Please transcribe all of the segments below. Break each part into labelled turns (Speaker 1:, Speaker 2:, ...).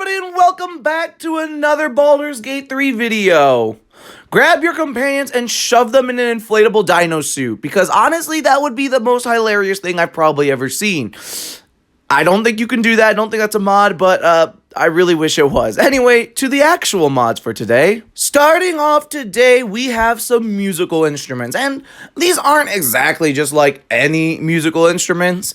Speaker 1: everybody, and welcome back to another Baldur's Gate 3 video. Grab your companions and shove them in an inflatable dino suit, because honestly, that would be the most hilarious thing I've probably ever seen. I don't think you can do that, I don't think that's a mod, but I really wish it was. Anyway, to the actual mods for today. Starting off today, we have some musical instruments, and these aren't exactly just like any musical instruments.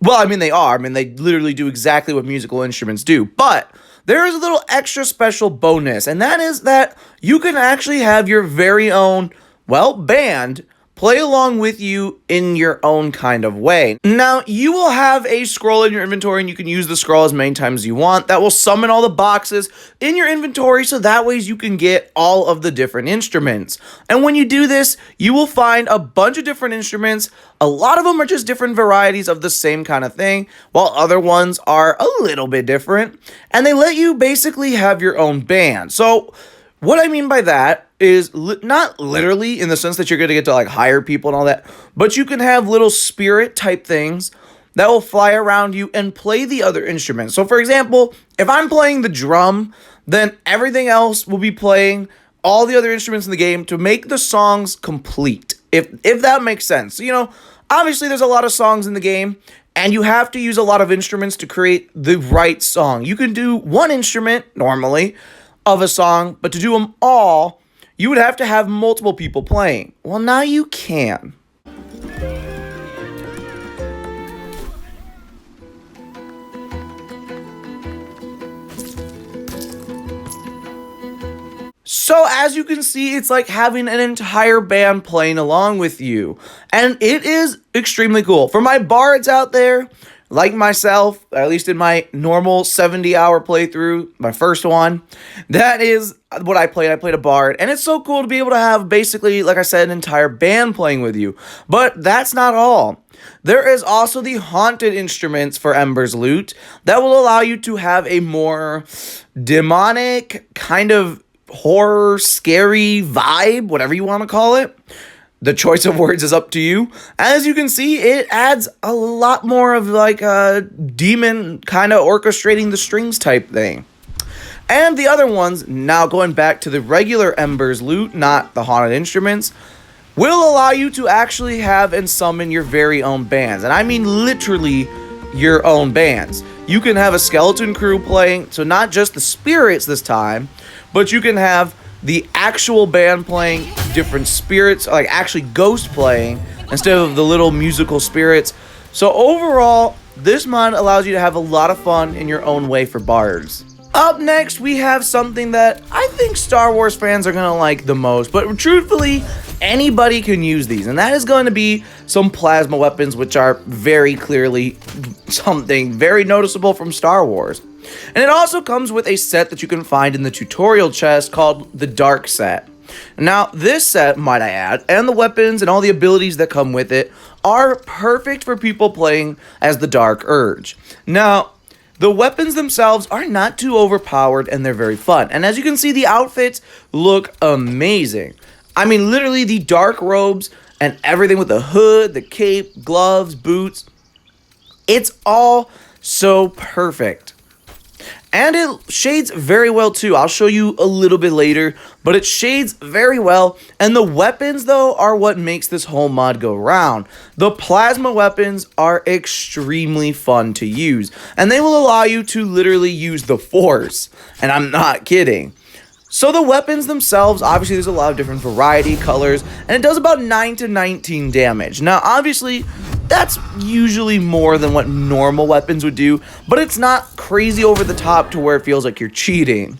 Speaker 1: Well, I mean, they are. I mean, they literally do exactly what musical instruments do. But there is a little extra special bonus, and that is that you can actually have your very own, well, band play along with you in your own kind of way. Now, you will have a scroll in your inventory, and you can use the scroll as many times as you want. That will summon all the boxes in your inventory, so that way you can get all of the different instruments. And when you do this, you will find a bunch of different instruments. A lot of them are just different varieties of the same kind of thing, while other ones are a little bit different. And they let you basically have your own band. So what I mean by that is not literally in the sense that you're going to get to like hire people and all that, but you can have little spirit type things that will fly around you and play the other instruments. So for example, if I'm playing the drum, then everything else will be playing all the other instruments in the game to make the songs complete. If that makes sense. You know, obviously there's a lot of songs in the game, and you have to use a lot of instruments to create the right song. You can do one instrument normally of a song, but to do them all, you would have to have multiple people playing. Well, now you can. So as you can see, it's like having an entire band playing along with you. And it is extremely cool. For my bards out there, like myself, at least in my normal 70-hour playthrough, my first one, that is what I played. I played a bard, and it's so cool to be able to have basically, like I said, an entire band playing with you. But that's not all. There is also the haunted instruments for Ember's Lute that will allow you to have a more demonic, kind of horror, scary vibe, whatever you want to call it. The choice of words is up to you. As you can see, it adds a lot more of like a demon kind of orchestrating the strings type thing. And the other ones, now going back to the regular Ember's Lute, not the haunted instruments, will allow you to actually have and summon your very own bands. And I mean literally your own bands. You can have a skeleton crew playing, so not just the spirits this time, but you can have the actual band playing different spirits, like actually ghost playing instead of the little musical spirits. So overall, this mod allows you to have a lot of fun in your own way for bards. Up next, we have something that I think Star Wars fans are going to like the most, but truthfully, anybody can use these, and that is going to be some plasma weapons, which are very clearly something very noticeable from Star Wars. And it also comes with a set that you can find in the tutorial chest called the Darkh set. Now, this set, might I add, and the weapons and all the abilities that come with it are perfect for people playing as the Dark Urge. Now, the weapons themselves are not too overpowered, and they're very fun. And as you can see, the outfits look amazing. I mean, literally the dark robes and everything with the hood, the cape, gloves, boots. It's all so perfect. And it shades very well too. I'll show you a little bit later, but it shades very well. And the weapons, though, are what makes this whole mod go round. The plasma weapons are extremely fun to use, and they will allow you to literally use the Force. And I'm not kidding. So the weapons themselves, obviously there's a lot of different variety, colors, and it does about 9 to 19 damage. Now, obviously, that's usually more than what normal weapons would do, but it's not crazy over the top to where it feels like you're cheating.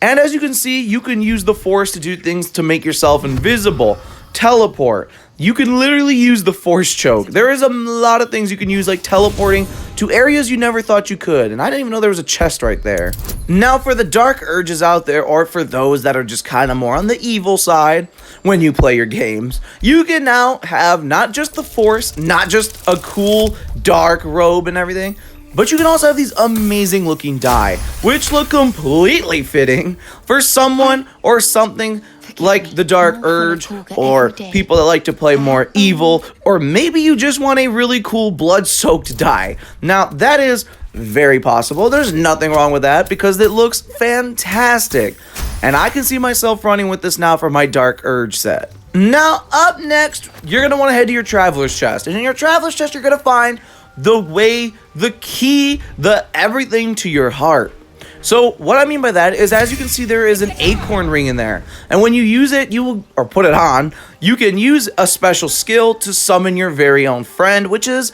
Speaker 1: And as you can see, you can use the Force to do things to make yourself invisible, teleport. You can literally use the Force choke. There is a lot of things you can use, like teleporting to areas you never thought you could. And I didn't even know there was a chest right there. Now, for the Dark Urges out there, or for those that are just kind of more on the evil side when you play your games, you can now have not just the Force, not just a cool dark robe and everything, but you can also have these amazing looking die, which look completely fitting for someone or something like the Dark Urge, or people that like to play more evil, or maybe you just want a really cool blood-soaked die. Now, that is very possible. There's nothing wrong with that because it looks fantastic. And I can see myself running with this now for my Dark Urge set. Now, up next, you're going to want to head to your Traveler's Chest. And in your Traveler's Chest, you're going to find the way, the key, the everything to your heart. So what I mean by that is, as you can see, there is an acorn ring in there. And when you use it, or put it on, you can use a special skill to summon your very own friend, which is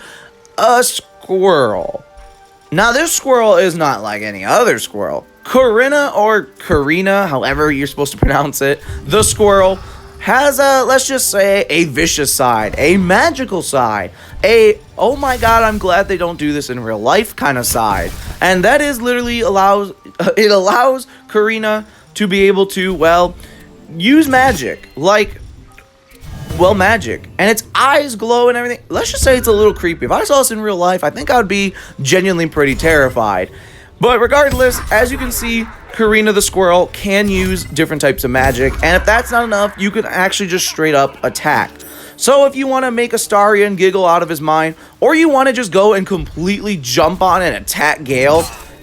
Speaker 1: a squirrel. Now, this squirrel is not like any other squirrel. Corinna, or Corina, however you're supposed to pronounce it, the squirrel, has a, let's just say, a vicious side, a magical side, a, oh my god, I'm glad they don't do this in real life kind of side. And that is literally allows Corinna to be able to, well, use magic, like, well, magic, and its eyes glow and everything. Let's just say it's a little creepy. If I saw this in real life, I think I would be genuinely pretty terrified. But regardless, as you can see, Corinna the squirrel can use different types of magic, and if that's not enough, you can actually just straight up attack. So if you want to make Astarion giggle out of his mind, or you want to just go and completely jump on and attack Gale,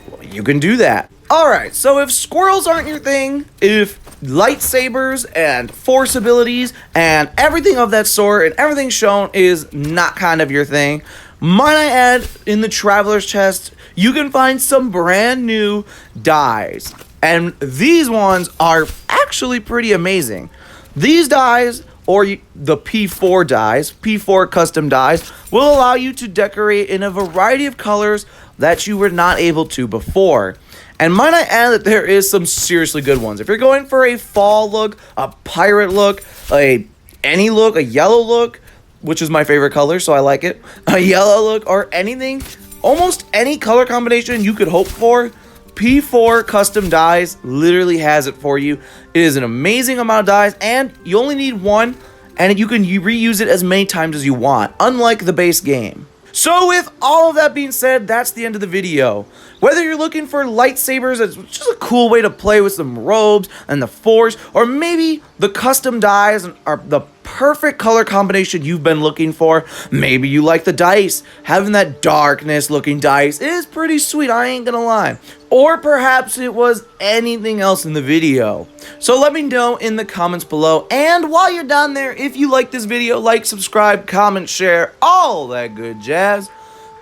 Speaker 1: well, you can do that. Alright, so if squirrels aren't your thing, if lightsabers and force abilities and everything of that sort and everything shown is not kind of your thing, might I add, in the Traveler's Chest, you can find some brand new dies. And these ones are actually pretty amazing. These dies, or the P4 dies, P4 custom dies, will allow you to decorate in a variety of colors that you were not able to before. And might I add that there is some seriously good ones. If you're going for a fall look, a pirate look, any look, a yellow look, which is my favorite color, so I like it, a yellow look, or anything, almost any color combination you could hope for, P4 custom dies literally has it for you. It is an amazing amount of dies, and you only need one, and you can reuse it as many times as you want, unlike the base game. So with all of that being said, that's the end of the video. Whether you're looking for lightsabers, it's just a cool way to play with some robes and the force, or maybe the custom dies are the perfect color combination you've been looking for. Maybe you like the dice. Having that darkness looking dice is pretty sweet, I ain't gonna lie. Or perhaps it was anything else in the video. So let me know in the comments below. And while you're down there, if you like this video, like, subscribe, comment, share, all that good jazz.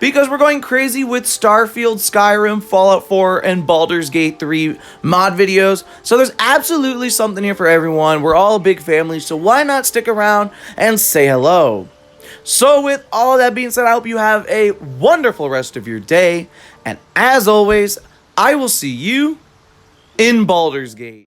Speaker 1: Because we're going crazy with Starfield, Skyrim, Fallout 4, and Baldur's Gate 3 mod videos. So there's absolutely something here for everyone. We're all a big family, so why not stick around and say hello? So with all of that being said, I hope you have a wonderful rest of your day. And as always, I will see you in Baldur's Gate.